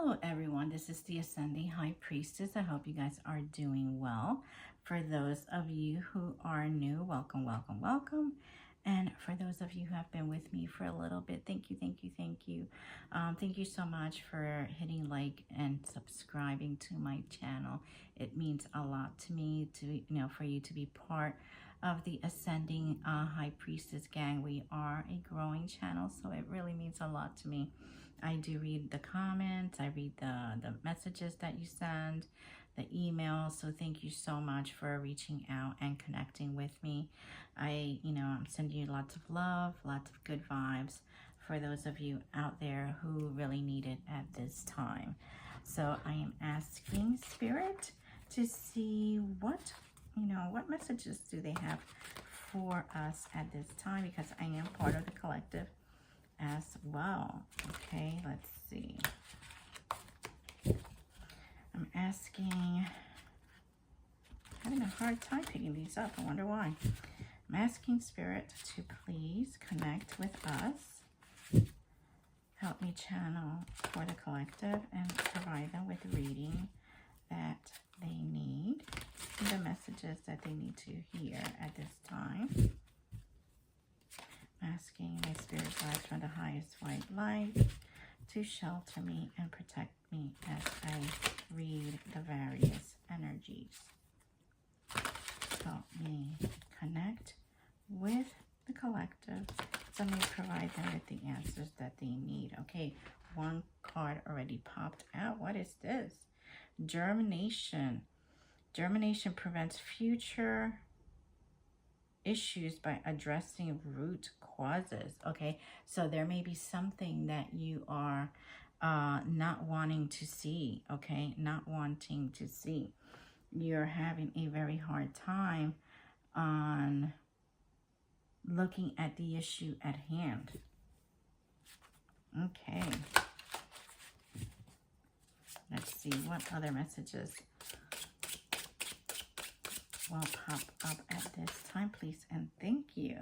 Hello everyone, this is the Ascending High Priestess. I hope you guys are doing well. For those of you who are new, welcome, welcome, welcome. And for those of you who have been with me for a little bit, thank you, thank you, thank you. Thank you so much for hitting like and subscribing to my channel. It means a lot to me for you to be part of the Ascending High Priestess gang. We are a growing channel, so it really means a lot to me. I do read the comments, I read the messages that you send, the emails. So thank you so much for reaching out and connecting with me. I'm sending you lots of love, lots of good vibes for those of you out there who really need it at this time. So I am asking Spirit to see what messages do they have for us at this time, because I am part of the collective as well. Okay, let's see. I'm having a hard time picking these up. I wonder why. I'm asking Spirit to please connect with us, help me channel for the collective, and provide them with reading that they need, the messages that they need to hear at this time. Asking my spirit guides from the highest white light to shelter me and protect me as I read the various energies. Help me connect with the collective so may provide them with the answers that they need. Okay, one card already popped out. What is this? Germination. Germination prevents future issues by addressing root causes. Okay, so there may be something that you are not wanting to see. Okay, not wanting to see. You're having a very hard time on looking at the issue at hand. Okay, let's see what other messages will pop up at this time, please, and thank you.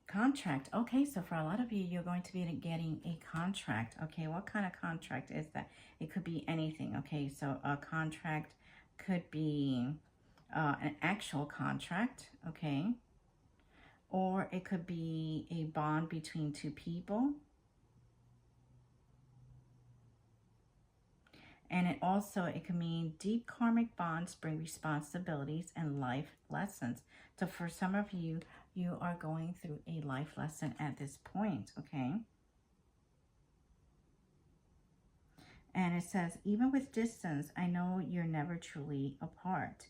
Contract. Okay, so for a lot of you, you're going to be getting a contract. Okay, what kind of contract is that? It could be anything. Okay, so a contract could be an actual contract. Okay, or it could be a bond between two people. And it can mean deep karmic bonds bring responsibilities and life lessons. So for some of you, you are going through a life lesson at this point, okay? And it says, even with distance, I know you're never truly apart.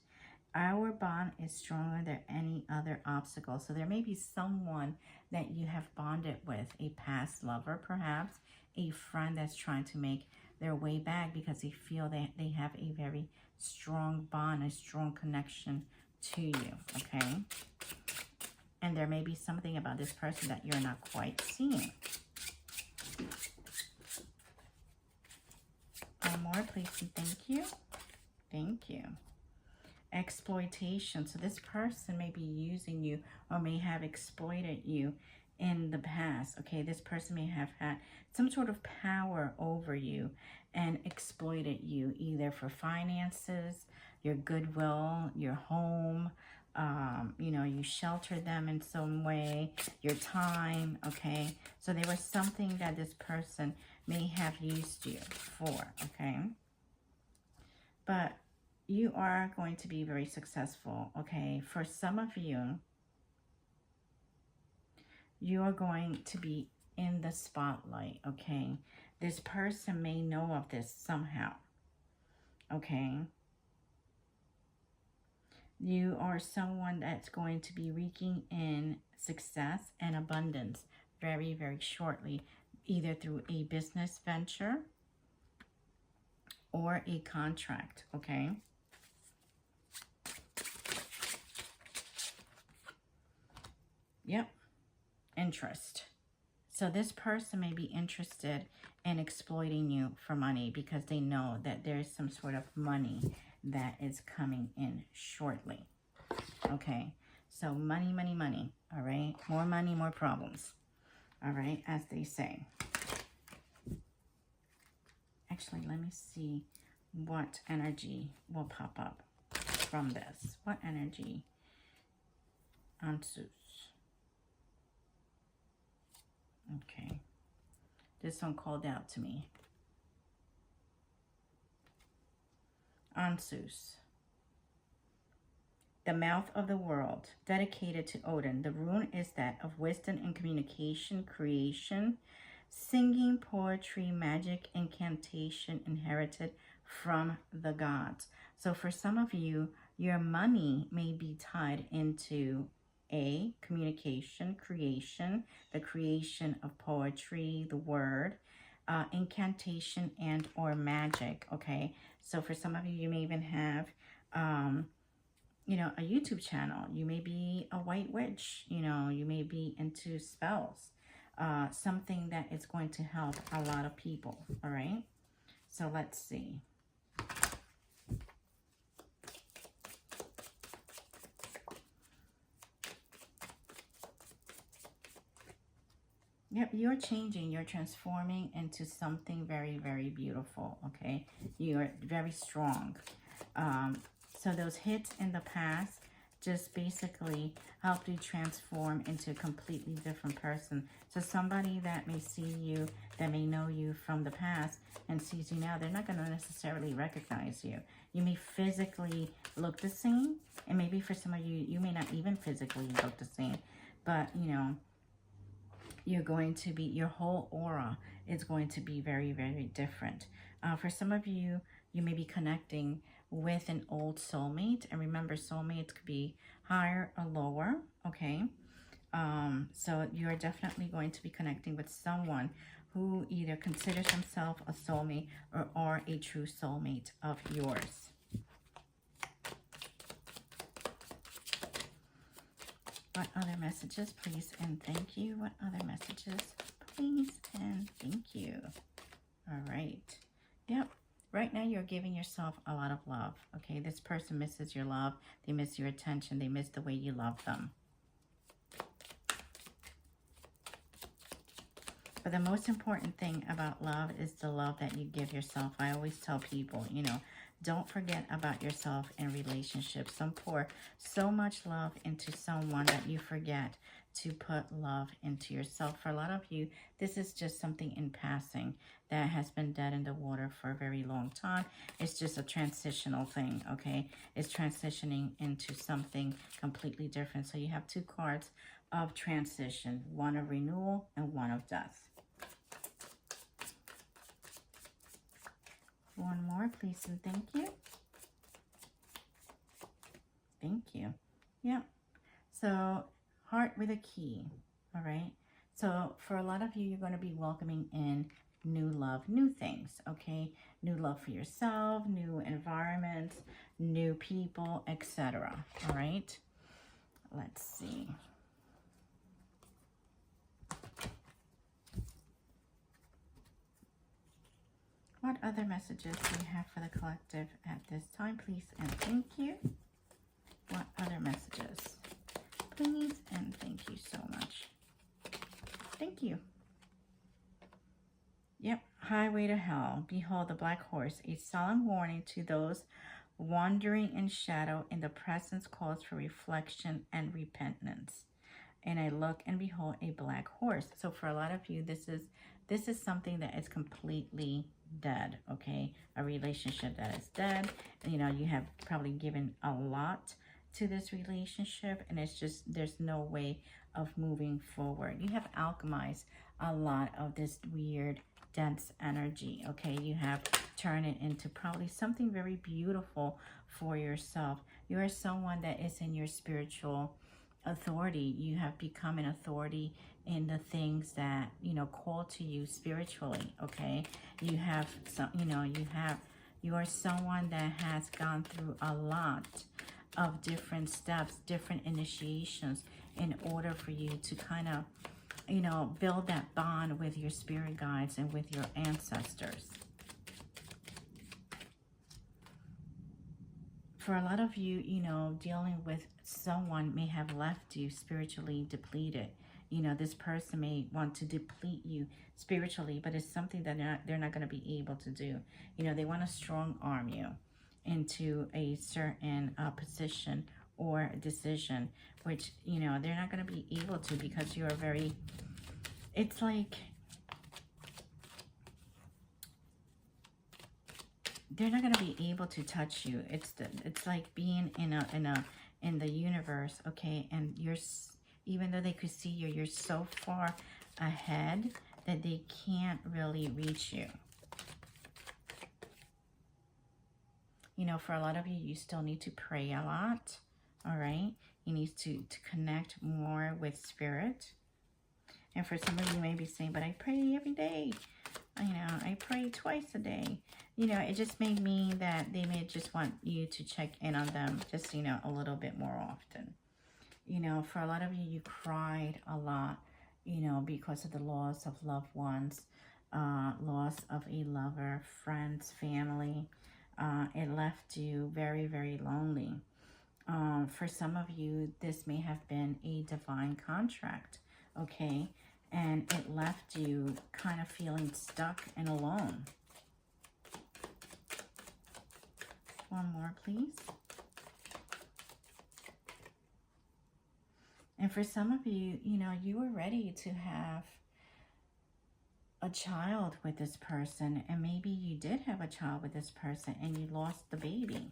Our bond is stronger than any other obstacle. So there may be someone that you have bonded with, a past lover perhaps, a friend that's trying to make their way back because they feel that they have a very strong bond, a strong connection to you, okay? And there may be something about this person that you're not quite seeing. One more, please, and thank you. Thank you. Exploitation. So this person may be using you or may have exploited you in the past. Okay, this person may have had some sort of power over you and exploited you, either for finances, your goodwill, your home, you sheltered them in some way, your time. Okay, so there was something that this person may have used you for. Okay, but you are going to be very successful. Okay, for some of you, you are going to be in the spotlight. Okay, this person may know of this somehow. Okay, you are someone that's going to be reeking in success and abundance very, very shortly, either through a business venture or a contract. Okay, yep. Interest. So this person may be interested in exploiting you for money because they know that there's some sort of money that is coming in shortly. Okay, so money, money, money. All right, more money, more problems. All right, as they say. actually, let me see what energy will pop up from this. What energy? Ansus. Okay. This one called out to me. Ansus. The mouth of the world, dedicated to Odin. The rune is that of wisdom and communication, creation, singing, poetry, magic, incantation, inherited from the gods. So for some of you, your money may be tied into communication, creation, the creation of poetry, the word, incantation, and or magic. Okay, so for some of you, you may even have you know, a YouTube channel. You may be a white witch. You know, you may be into spells. Something that is going to help a lot of people. All right, so let's see. Yep, you're changing, you're transforming into something very, very beautiful, okay? You're very strong. So those hits in the past just basically help you transform into a completely different person. So somebody that may see you, that may know you from the past and sees you now, they're not going to necessarily recognize you. You may physically look the same, and maybe for some of you, you may not even physically look the same, but, you know, you're going to be, your whole aura is going to be very, very different. For some of you, you may be connecting with an old soulmate. And remember, soulmates could be higher or lower, okay? So you're definitely going to be connecting with someone who either considers himself a soulmate or are a true soulmate of yours. What other messages, please and thank you? What other messages, please and thank you? All right. Yep. Right now, you're giving yourself a lot of love, okay? This person misses your love. They miss your attention. They miss the way you love them. But the most important thing about love is the love that you give yourself. I always tell people, you know, don't forget about yourself in relationships. Some pour so much love into someone that you forget to put love into yourself. For a lot of you, this is just something in passing that has been dead in the water for a very long time. It's just a transitional thing, okay? It's transitioning into something completely different. So you have two cards of transition, one of renewal and one of death. One more, please and thank you. Thank you. Yep. So, heart with a key, all right? So, for a lot of you, you're going to be welcoming in new love, new things, okay? New love for yourself, new environments, new people, etc., all right? Let's see. What other messages do we have for the collective at this time, please and thank you? What other messages? Please and thank you so much. Thank you. Yep, highway to hell. Behold the black horse, a solemn warning to those wandering in shadow. In the presence calls for reflection and repentance. And I look and behold a black horse. So for a lot of you, this is something that is completely dead, okay? A relationship that is dead. You know, you have probably given a lot to this relationship, and it's just, there's no way of moving forward. You have alchemized a lot of this weird, dense energy, okay? You have turned it into probably something very beautiful for yourself. You are someone that is in your spiritual authority. You have become an authority in the things that, you know, call to you spiritually, okay? You have some, you know, you are someone that has gone through a lot of different steps, different initiations in order for you to kind of, you know, build that bond with your spirit guides and with your ancestors. For a lot of you, you know, dealing with someone may have left you spiritually depleted. You know, this person may want to deplete you spiritually, but it's something that they're not going to be able to do. You know, they want to strong arm you into a certain position or decision, which, you know, they're not going to be able to, because you are very, it's like, they're not going to be able to touch you. It's like being in the universe, okay? And you're, even though they could see you, you're so far ahead that they can't really reach you. You know, for a lot of you, you still need to pray a lot, all right? You need to connect more with spirit. And for some of you, may be saying, but I pray every day. You know, I pray twice a day. You know, it just may mean that they may just want you to check in on them just, you know, a little bit more often. You know, for a lot of you, you cried a lot, you know, because of the loss of loved ones, loss of a lover, friends, family. It left you very, very lonely. For some of you, this may have been a divine contract, okay? And it left you kind of feeling stuck and alone. One more, please. And for some of you, you know, you were ready to have a child with this person. And maybe you did have a child with this person and you lost the baby.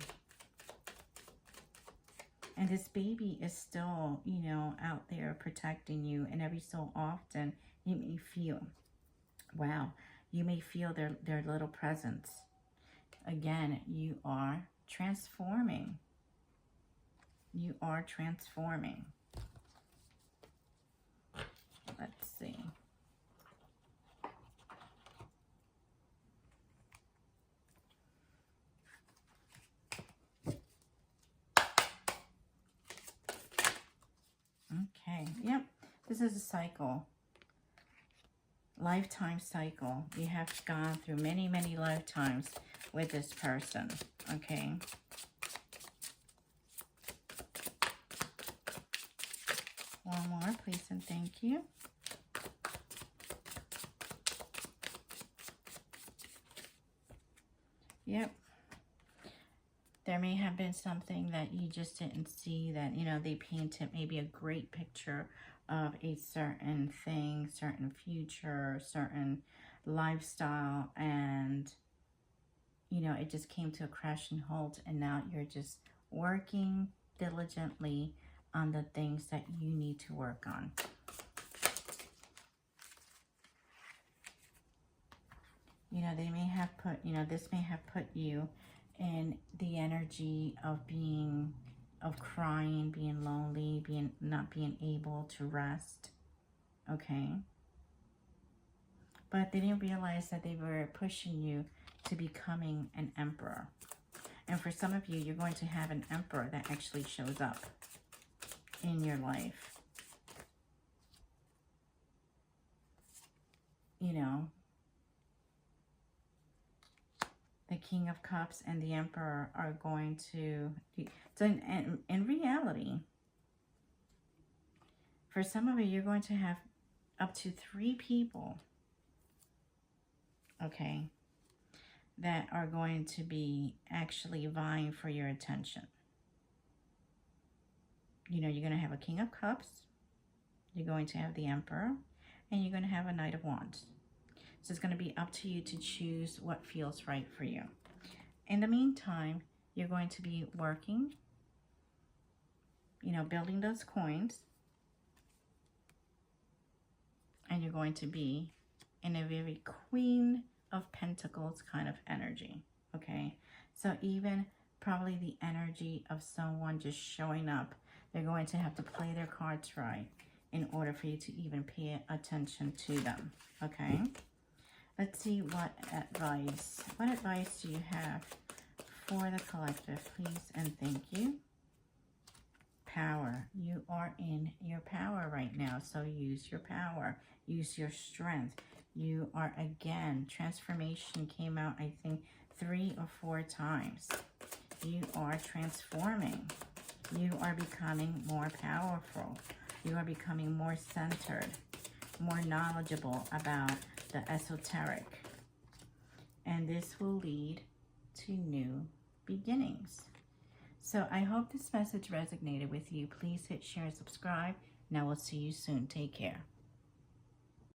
And this baby is still, you know, out there protecting you. And every so often, you may feel, wow, you may feel their little presence. Again, you are transforming. You are transforming. Let's see. Okay, yep, this is a cycle. Lifetime cycle. You have gone through many, many lifetimes with this person, okay? One more, please, and thank you. Yep. There may have been something that you just didn't see, that, you know, they painted maybe a great picture of a certain thing, certain future, certain lifestyle, and, you know, it just came to a crashing halt, and now you're just working diligently on the things that you need to work on. You know, they may have put, you know, this may have put you in the energy of being, of crying, being lonely, not being able to rest, okay? But they didn't realize that they were pushing you to becoming an emperor. And for some of you, you're going to have an emperor that actually shows up in your life. You know, the King of Cups and the Emperor are going to... So in reality, for some of you, you're going to have up to 3 people, okay, that are going to be actually vying for your attention. You know, you're going to have a King of Cups, you're going to have the Emperor, and you're going to have a Knight of Wands. So it's going to be up to you to choose what feels right for you. In the meantime, you're going to be working, you know, building those coins. And you're going to be in a very Queen of Pentacles kind of energy, okay? So even probably the energy of someone just showing up, they're going to have to play their cards right in order for you to even pay attention to them, okay? Let's see what advice do you have for the collective, please, and thank you. Power. You are in your power right now, so use your power. Use your strength. You are, again, transformation came out, I think, 3 or 4 times. You are transforming. You are becoming more powerful. You are becoming more centered, more knowledgeable about the esoteric. And this will lead to new beginnings. So I hope this message resonated with you. Please hit share and subscribe, and I will see you soon. Take care.